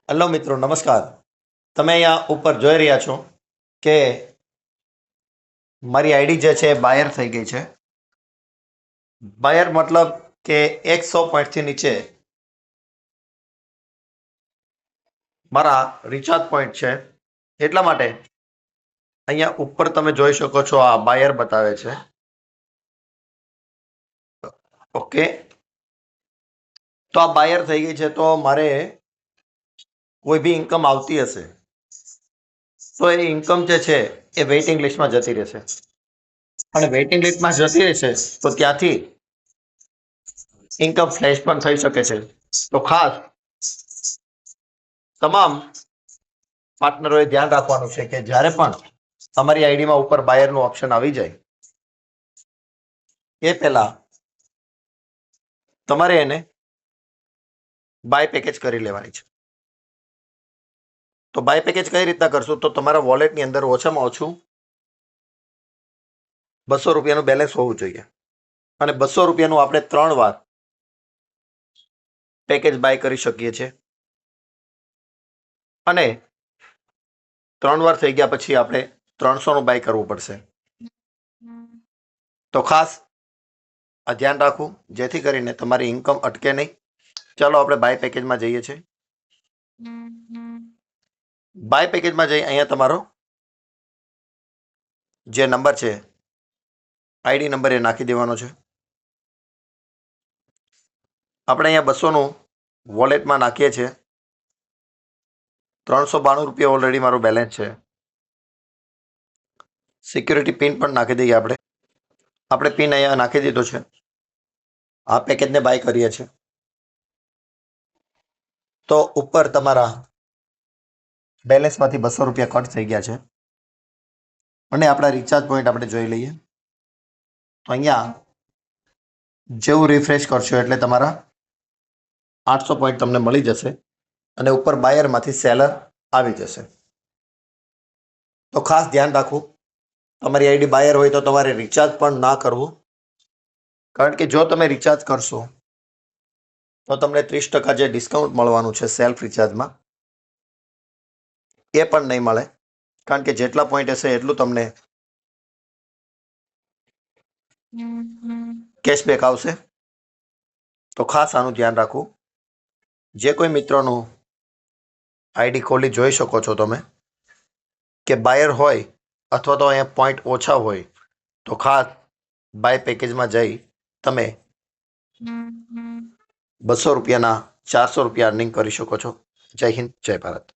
Hello મિત્રો, નમસ્કાર. તમે અહીંયા ઉપર જોઈ રહ્યા છો કે મારી આઈડી જે છે બાયર થઈ ગઈ છે. બાયર મતલબ કે 100 પોઈન્ટથી નીચે મારા રિચાર્જ પોઈન્ટ છે. એટલા માટે અહીંયા ઉપર તમે જોઈ શકો છો, આ બાયર બતાવે છે. ઓકે, તો આ બાયર થઈ ગઈ છે. તો મારે કોઈ બી ઇન્કમ આવતી હશે તો એ ઇન્કમ જે છે એ વેઇટિંગ લિસ્ટમાં જતી રહેશે, અને વેઇટિંગ લિસ્ટમાં જતી રહેશે તો ત્યાંથી ઇન્કમ ફ્લેશ પણ થઈ શકે છે. તો ખાસ તમામ પાર્ટનરોએ ધ્યાન રાખવાનું છે કે જ્યારે પણ તમારી આઈડીમાં ઉપર બાયરનું ઓપ્શન આવી જાય એ પહેલા તમારે એને બાય પેકેજ કરી લેવાની છે. તો બાય પેકેજ કઈ રીતના કરશું? તો તમારા વોલેટની અંદર ઓછામાં ઓછું 200 રૂપિયાનું બેલેન્સ હોવું જોઈએ, અને 200 રૂપિયાનું આપણે 3 વાર પેકેજ બાય કરી શકીએ છીએ. અને 3 વાર થઈ ગયા પછી આપણે 300નું બાય કરવું પડશે. તો ખાસ આ ધ્યાન રાખવું, જેથી કરીને તમારી ઇન્કમ અટકે નહીં. ચાલો આપણે બાય પેકેજમાં જઈએ છીએ. બાય પેકેજમાં જઈ અહીંયા તમારો જે નંબર છે, આઈડી નંબર એ નાખી દેવાનો છે. આપણે અહીંયા 200નું વોલેટમાં નાખીએ છીએ. 392 રૂપિયા ઓલરેડી મારું બેલેન્સ છે. સિક્યુરિટી પિન પણ નાખી દઈએ આપણે પિન અહીંયા નાખી દીધો છે. આ પેકેજને બાય કરીએ છીએ. તો ઉપર તમારા બેલેન્સમાંથી 200 રૂપિયા કટ થઈ ગયા છે. અને આપણા રિચાર્જ પોઈન્ટ આપણે જોઈ લઈએ. તો અહીંયા જેવું રિફ્રેશ કરશો એટલે તમારા 800 પોઈન્ટ તમને મળી જશે, અને ઉપર બાયરમાંથી સેલર આવી જશે. તો ખાસ ધ્યાન રાખવું, તમારી આઈડી બાયર હોય તો તમારે રિચાર્જ પણ ના કરવું, કારણ કે જો તમે રિચાર્જ કરશો તો તમને 30% જે ડિસ્કાઉન્ટ મળવાનું છે સેલ્ફ રિચાર્જમાં એ પણ નહીં મળે, કારણ કે જેટલા પોઈન્ટ હશે એટલું તમને કેશબેક આવશે. તો ખાસ આનું ધ્યાન રાખવું. જે કોઈ મિત્રોનું આઈડી ખોલી જોઈ શકો છો તમે કે બાયર હોય અથવા તો અહીંયા પોઈન્ટ ઓછા હોય તો ખાસ બાય પેકેજમાં જઈ તમે 200 રૂપિયાના 400 રૂપિયા અર્નિંગ કરી શકો છો. જય હિન્દ, જય ભારત.